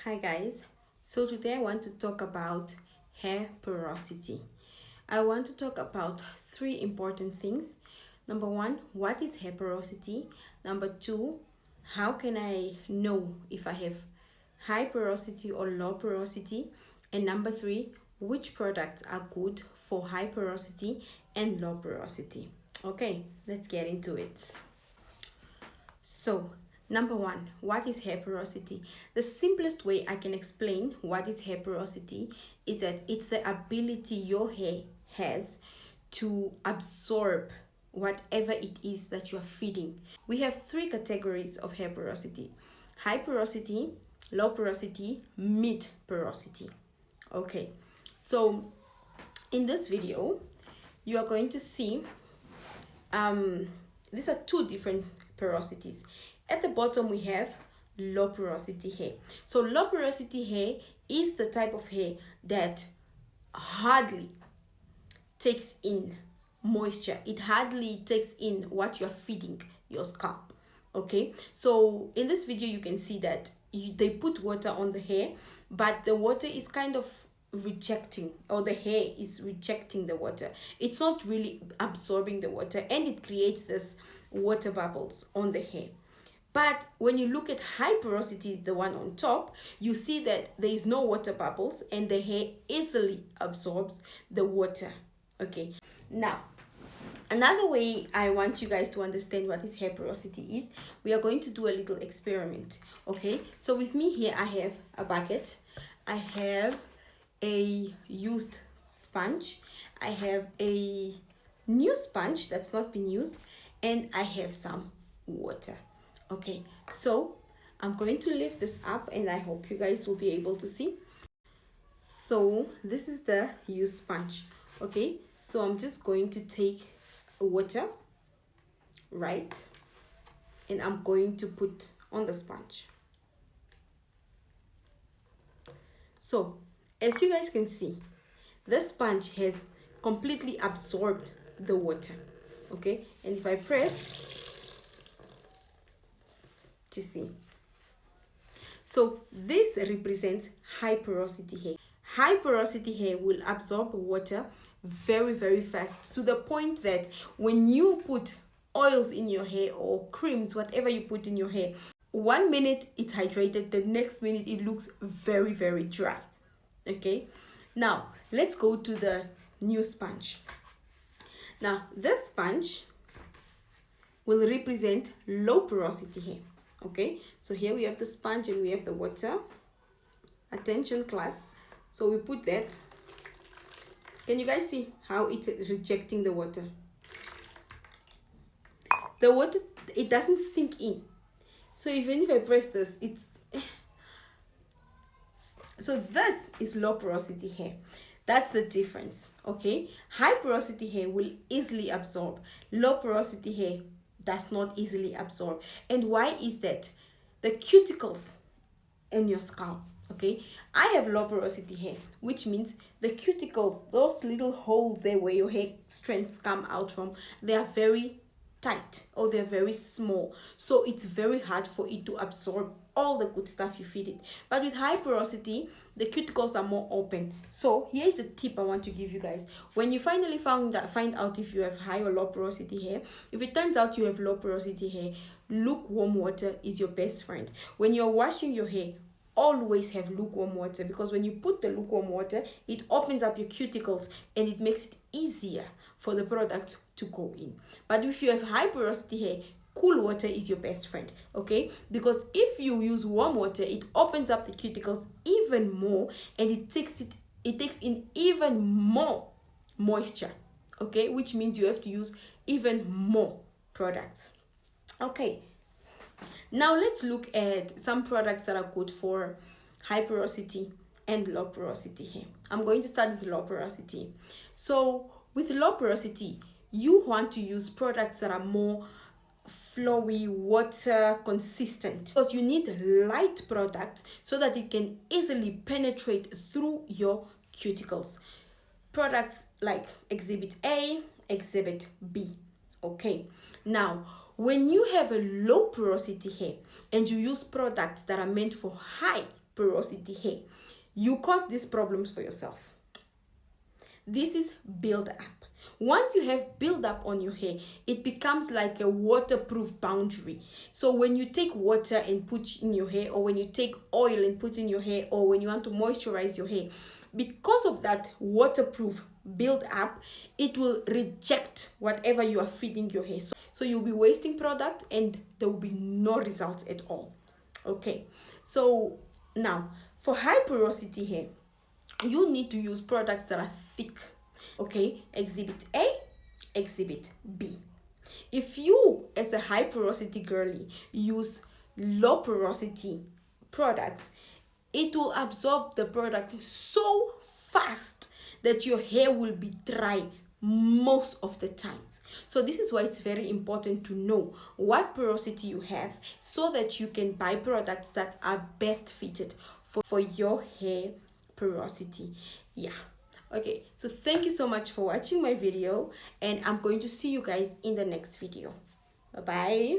Hi guys, so today I want to talk about hair porosity. I want to talk about three important things. Number one, what is hair porosity? Number two, how can I know if I have high porosity or low porosity? And number three, which products are good for high porosity and low porosity? Okay, let's get into it. So, number one, what is hair porosity? The simplest way I can explain what is hair porosity is that it's the ability your hair has to absorb whatever it is that you're feeding. We have three categories of hair porosity: high porosity, low porosity, mid porosity. Okay, so in this video, you are going to see these are two different porosities. At the bottom we have low porosity hair. So low porosity hair is the type of hair that hardly takes in moisture. It hardly takes in what you're feeding your scalp. Okay, so in this video you can see that they put water on the hair, but the water is kind of rejecting, or the hair is rejecting the water. It's not really absorbing the water, and it creates this water bubbles on the hair. But when you look at high porosity, the one on top, you see that there is no water bubbles and the hair easily absorbs the water. Okay, now another way I want you guys to understand what is hair porosity is, we are going to do a little experiment. Okay, so with me here I have a bucket, I have a used sponge, I have a new sponge that's not been used, and I have some water. Okay, so I'm going to lift this up and I hope you guys will be able to see. So this is the used sponge. Okay, so I'm just going to take water, right, and I'm going to put on the sponge. So as you guys can see, the sponge has completely absorbed the water. Okay, and if I press, to see, so this represents high porosity hair. High porosity hair will absorb water very fast, to the point that when you put oils in your hair or creams, whatever you put in your hair, 1 minute it's hydrated, the next minute it looks very dry. Okay, now let's go to the new sponge. Now this sponge will represent low porosity hair. Okay, so here we have the sponge and we have the water. Attention class, so we put that. Can you guys see how it's rejecting the water? The water, it doesn't sink in. So even if I press this, it's so this is low porosity hair. That's the difference. Okay, high porosity hair will easily absorb, low porosity hair does not easily absorb. And why is that? The cuticles in your scalp, okay, I have low porosity hair, which means the cuticles, those little holes there where your hair strands come out from, they are very tight, or they're very small, so it's very hard for it to absorb all the good stuff you feed it. But with high porosity, the cuticles are more open. So here's a tip I want to give you guys. When you finally find out if you have high or low porosity hair, if it turns out you have low porosity hair, lukewarm water is your best friend. When you're washing your hair, always have lukewarm water, because when you put the lukewarm water, it opens up your cuticles and it makes it easier for the product to go in. But if you have high porosity hair, cool water is your best friend. Okay, because if you use warm water, it opens up the cuticles even more and it takes in even more moisture. Okay, which means you have to use even more products. Okay, now let's look at some products that are good for high porosity and low porosity hair. I'm going to start with low porosity. So with low porosity, you want to use products that are more flowy, water consistent, because you need light products so that it can easily penetrate through your cuticles. Products like Exhibit A, Exhibit B. Okay, now when you have a low porosity hair and you use products that are meant for high porosity hair. You cause these problems for yourself. This is build-up. Once you have build-up on your hair, it becomes like a waterproof boundary. So when you take water and put in your hair, or when you take oil and put in your hair, or when you want to moisturize your hair, because of that waterproof build-up, it will reject whatever you are feeding your hair. So you'll be wasting product and there will be no results at all. Okay, so now for high porosity hair, you need to use products that are thick. Okay, exhibit A, exhibit B. If you, as a high porosity girly, use low porosity products, it will absorb the product so fast that your hair will be dry most of the times. So this is why it's very important to know what porosity you have, so that you can buy products that are best fitted for your hair porosity. Yeah. Okay, so thank you so much for watching my video, and I'm going to see you guys in the next video. Bye bye.